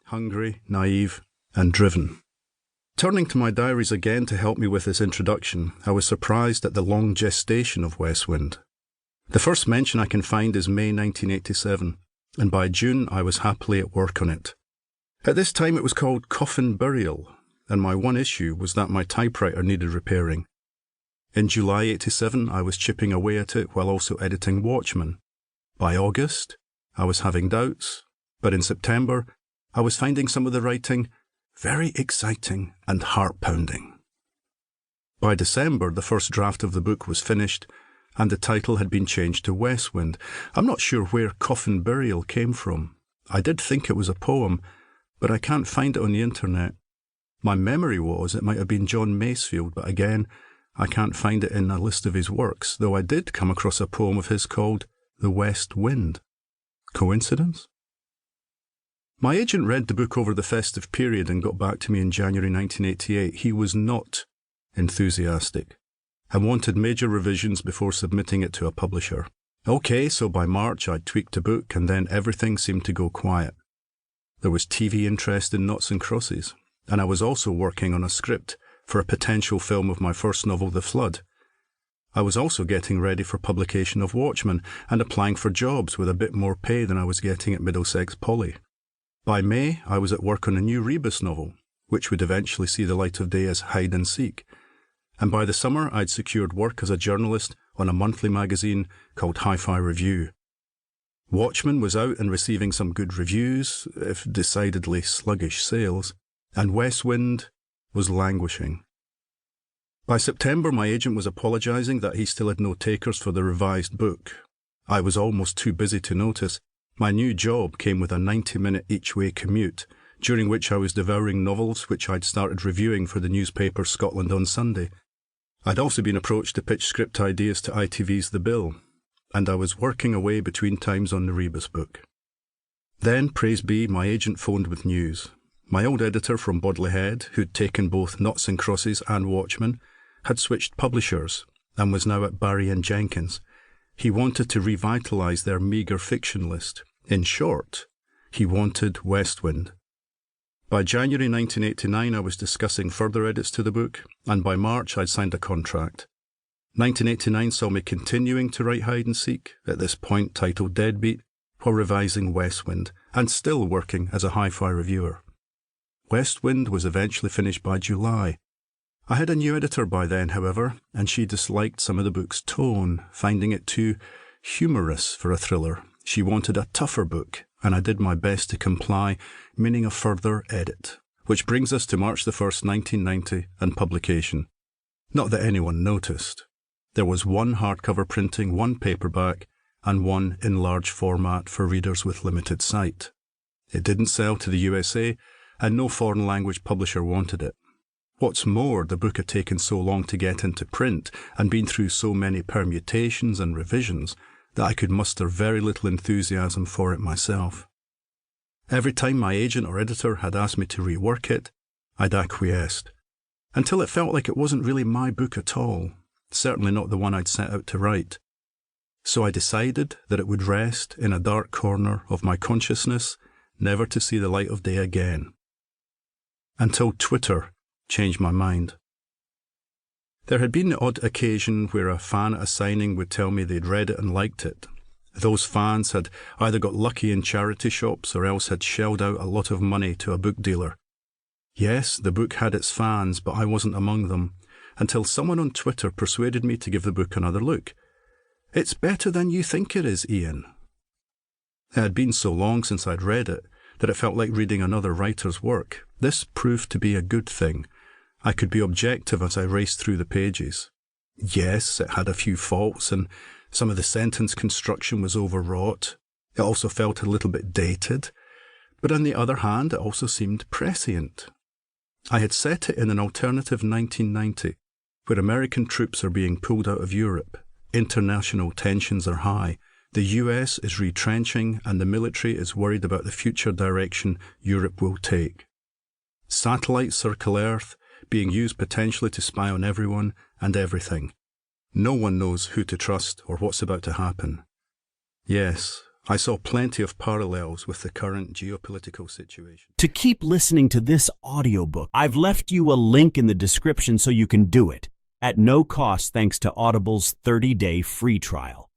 hungry, naive, and driven. Turning to my diaries again to help me with this introduction, I was surprised at the long gestation of Westwind. The first mention I can find is May 1987, and by June I was happily at work on it. At this time it was called Coffin Burial, and my one issue was that my typewriter needed repairing. In July 87 I was chipping away at it while also editing Watchmen. By August I was having doubts, but in September I was finding some of the writing very exciting and heart-pounding. By December the first draft of the book was finished, and the title had been changed to Westwind. I'm not sure where Coffin Burial came from. I did think it was a poem, but I can't find it on the internet. My memory was it might have been John Masefield, but again, I can't find it in a list of his works, though I did come across a poem of his called The West Wind. Coincidence? My agent read the book over the festive period and got back to me in January 1988. He was not enthusiastic and wanted major revisions before submitting it to a publisher. Okay, so by March I'd tweaked the book and then everything seemed to go quiet. There was TV interest in Noughts and Crosses, and I was also working on a script for a potential film of my first novel, The Flood. I was also getting ready for publication of Watchmen and applying for jobs with a bit more pay than I was getting at Middlesex Poly. By May, I was at work on a new Rebus novel, which would eventually see the light of day as Hide and Seek. And by the summer, I'd secured work as a journalist on a monthly magazine called Hi-Fi Review. Watchmen was out and receiving some good reviews, if decidedly sluggish sales, and Westwind was languishing. By September, my agent was apologising that he still had no takers for the revised book. I was almost too busy to notice. My new job came with a 90-minute each-way commute, during which I was devouring novels which I'd started reviewing for the newspaper Scotland on Sunday. I'd also been approached to pitch script ideas to ITV's The Bill, and I was working away between times on the Rebus book. Then, praise be, my agent phoned with news. My old editor from Bodley Head, who'd taken both Noughts and Crosses and Watchmen, had switched publishers and was now at Barry and Jenkins. He wanted to revitalise their meagre fiction list. In short, he wanted Westwind. By January 1989 I was discussing further edits to the book, and by March I'd signed a contract. 1989 saw me continuing to write Hide and Seek, at this point titled Deadbeat, while revising Westwind, and still working as a hi-fi reviewer. Westwind was eventually finished by July. I had a new editor by then, however, and she disliked some of the book's tone, finding it too humorous for a thriller. She wanted a tougher book, and I did my best to comply, meaning a further edit. Which brings us to March the 1st, 1990, and publication. Not that anyone noticed. There was one hardcover printing, one paperback, and one in large format for readers with limited sight. It didn't sell to the USA, and no foreign language publisher wanted it. What's more, the book had taken so long to get into print and been through so many permutations and revisions that I could muster very little enthusiasm for it myself. Every time my agent or editor had asked me to rework it, I'd acquiesced, until it felt like it wasn't really my book at all, certainly not the one I'd set out to write. So I decided that it would rest in a dark corner of my consciousness, never to see the light of day again. Until Twitter changed my mind. There had been the odd occasion where a fan at a signing would tell me they'd read it and liked it. Those fans had either got lucky in charity shops or else had shelled out a lot of money to a book dealer. Yes, the book had its fans, but I wasn't among them, until someone on Twitter persuaded me to give the book another look. "It's better than you think it is, Ian." It had been so long since I'd read it that it felt like reading another writer's work. This proved to be a good thing. I could be objective as I raced through the pages. Yes, it had a few faults, and some of the sentence construction was overwrought. It also felt a little bit dated, but on the other hand, it also seemed prescient. I had set it in an alternative 1990, where American troops are being pulled out of Europe. International tensions are high. The US is retrenching, and the military is worried about the future direction Europe will take. Satellites circle Earth, being used potentially to spy on everyone and everything. No one knows who to trust or what's about to happen. Yes, I saw plenty of parallels with the current geopolitical situation. To keep listening to this audiobook, I've left you a link in the description so you can do it, at no cost thanks to Audible's 30-day free trial.